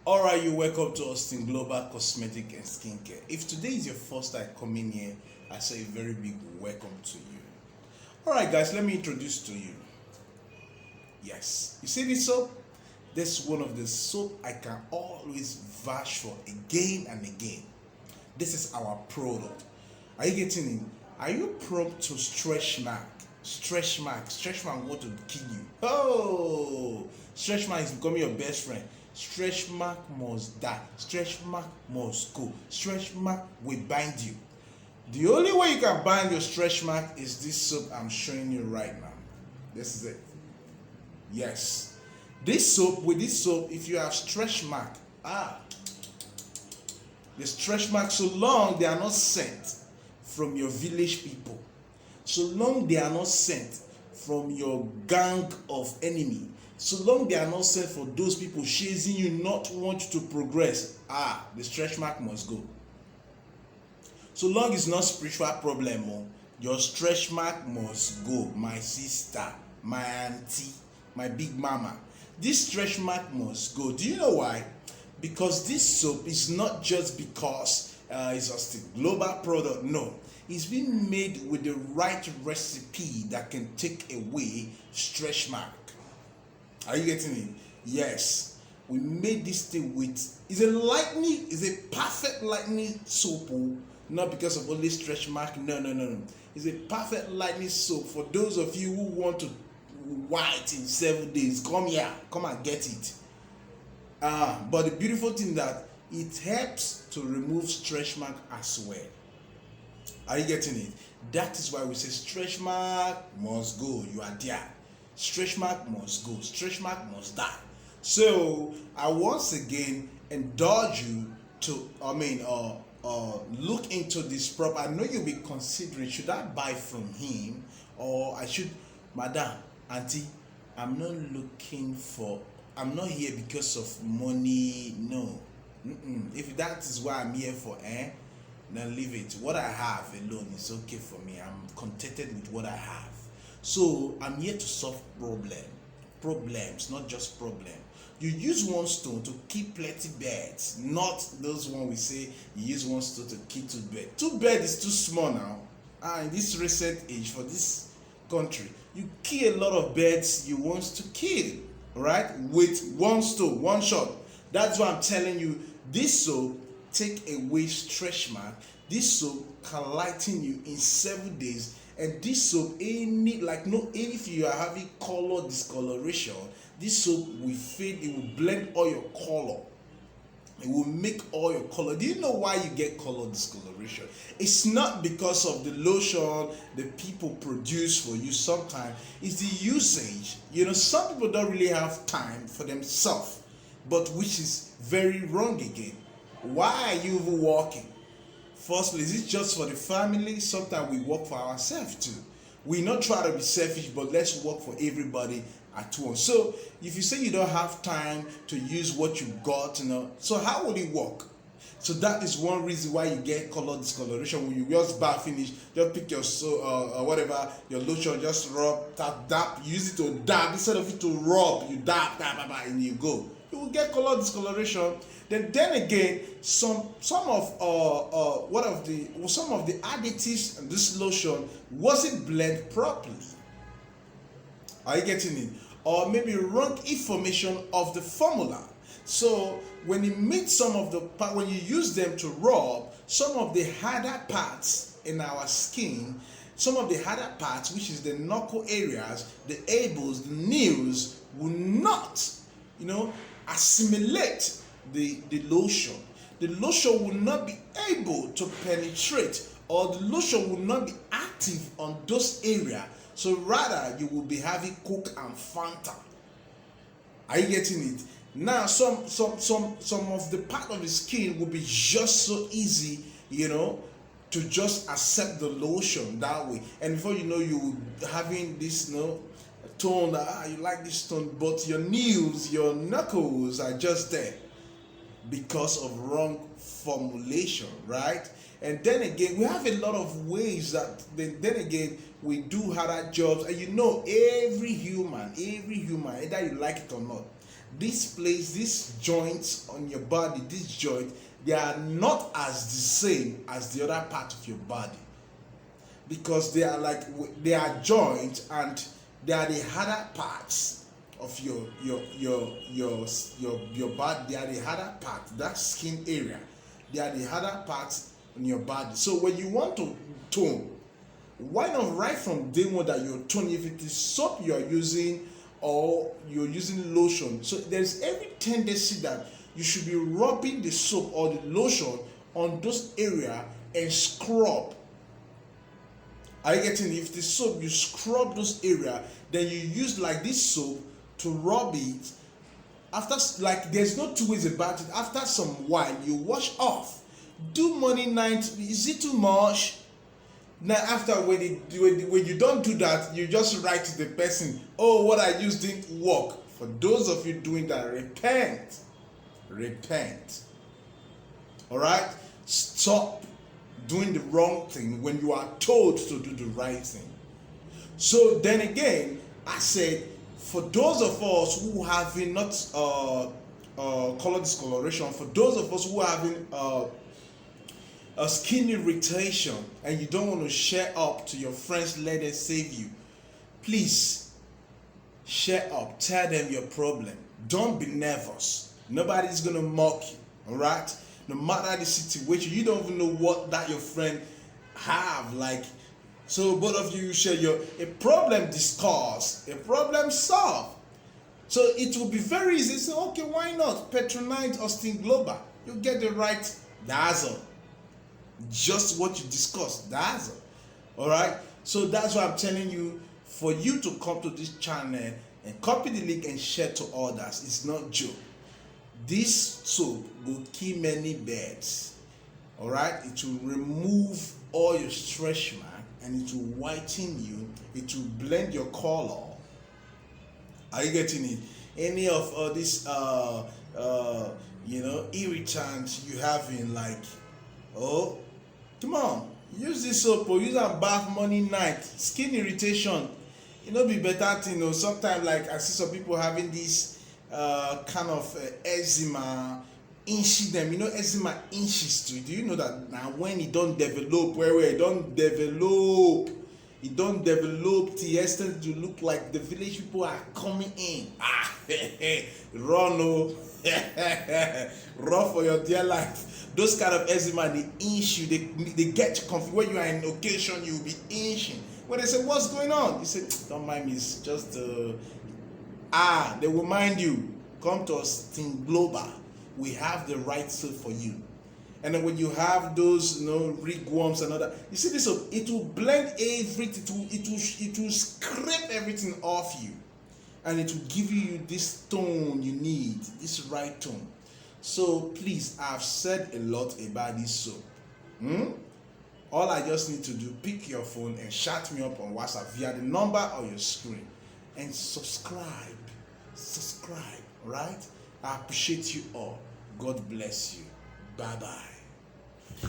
Alright, you welcome to Austin Global Cosmetic and Skincare. If today is your first time coming here, I say a very big welcome to you. Alright guys, let me introduce to you. Yes, you see this soap? This is one of the soap I can always vouch for again and again. This is our product. Are you getting it? Are you prone to stretch mark? Stretch mark want to kill you. Oh, stretch mark is becoming your best friend. Stretch mark must die. Stretch mark must go. Stretch mark will bind you. The only way you can bind your stretch mark is this soap I'm showing you right now. This is it. Yes. This soap, if you have stretch mark, the stretch mark, so long they are not sent from your village people, so long they are not sent from your gang of enemy, so long they are not sent for those people chasing you, not want you to progress, the stretch mark must go. So long it's not spiritual problem, your stretch mark must go. My sister, my auntie, my big mama, this stretch mark must go. Do you know why? Because this soap is not just because it's just a global product. No, it's been made with the right recipe that can take away stretch mark. Are you getting it? Yes, we made this thing with, it's a perfect lightning soap, not because of only stretch mark. No. It's a perfect lightning soap for those of you who want to white in 7 days. Come here, come and get it. But the beautiful thing that it helps to remove stretch mark as well. Are you getting it? That is why we say stretch mark must go. You are there. Stretch mark must go. Stretch mark must die. So I once again indulge you to look into this prop. I know you'll be considering, should I buy from him or I should, madam, auntie, I'm not here because of money. No. If that is what I'm here for, then leave it. What I have alone is okay for me. I'm contented with what I have. So I'm here to solve problems, not just problem. You use one stone to kill plenty birds, not those one we say you use one stone to kill two birds. Two birds is too small now. In this recent age for this country, you kill a lot of birds you want to kill, right? With one stone, one shot. That's why I'm telling you, this soap take away stretch mark. This soap can lighten you in 7 days. And this soap, if you are having color discoloration, this soap will fade. It will blend all your color. It will make all your color. Do you know why you get color discoloration? It's not because of the lotion the people produce for you. Sometimes it's the usage. Some people don't really have time for themselves, but which is very wrong again. Why are you even working? Firstly, is it just for the family? Sometimes we work for ourselves too. We not try to be selfish, but let's work for everybody at once. So if you say you don't have time to use what you got, so how will it work? So that is one reason why you get color discoloration. When you just bath finish, just pick your whatever, your lotion, just rub, dab, use it to dab instead of it to rub. You dab, and you go. You will get color discoloration. Then again, some of the additives in this lotion wasn't blended properly. Are you getting it? Or maybe wrong information of the formula. So when you meet when you use them to rub, some of the harder parts in our skin, which is the knuckle areas, the elbows, the nails, will not, assimilate the lotion. The lotion will not be able to penetrate, or the lotion will not be active on those areas. So rather, you will be having Coke and Fanta. Are you getting it? Now, some of the part of the skin will be just so easy, to just accept the lotion that way. And before you know, you having this, tone that you like this tone, but your nails, your knuckles are just there because of wrong formulation, right? And then again, we have a lot of ways that then again we do harder jobs. And every human, either you like it or not, this place, these joints on your body, this joint, they are not as the same as the other part of your body, because they are like, they are joints, and they are the harder parts of your body. They are the harder part, that skin area, they are the harder parts on your body. So when you want to tone, why not right from day one that you're toning? If it is soap you are using, or you're using lotion, so there's every tendency that you should be rubbing the soap or the lotion on those area and scrub. Are you getting it? If the soap, you scrub those area, then you use like this soap to rub it. After, like, there's no two ways about it. After some while, you wash off. Do morning, night. Is it too much? Now after, when you don't do that, you just write to the person, oh, what I used didn't work. For those of you doing that, repent. All right, stop doing the wrong thing when you are told to do the right thing. So then again, I said, for those of us who having not color discoloration, for those of us who having a skin irritation, and you don't want to share up to your friends, let them save you, please share up, tell them your problem. Don't be nervous. Nobody's gonna mock you. All right, no matter the situation, you don't even know what that your friend have. Like, so both of you share a problem discussed, a problem solved. So it will be very easy. So okay, why not patronize Austin Global? You get the right dazzle. Just what you discussed, dazzle. All right. So that's why I'm telling you, for you to come to this channel and copy the link and share to others. It's not joke. This soap will kill many birds. All right, it will remove all your stretch mark, and it will whiten you. It will blend your color. Are you getting it? Any of this irritant you have in, like, oh, come on, use this soap, or use a bath morning, night. Skin irritation, be better thing. Sometimes, like, I see some people having this kind of eczema, inchy them. Eczema inches too. Do you know that now when it don't develop, where it don't develop to the extent to look like the village people are coming in. Run, run for your dear life. Those kind of eczema, they inch you, they get you confused. When you are in occasion, you'll be inching. When they say, what's going on? You say, don't mind me, it's just they will mind you. Come to us, Team Global. We have the right soap for you. And then when you have those, ringworms and all that, you see this soap, it will blend everything. It will scrape everything off you, and it will give you this tone you need, this right tone. So please, I've said a lot about this soap. All I just need to do, pick your phone and chat me up on WhatsApp via the number on your screen, and subscribe, right? I appreciate you all. God bless you. Bye-bye.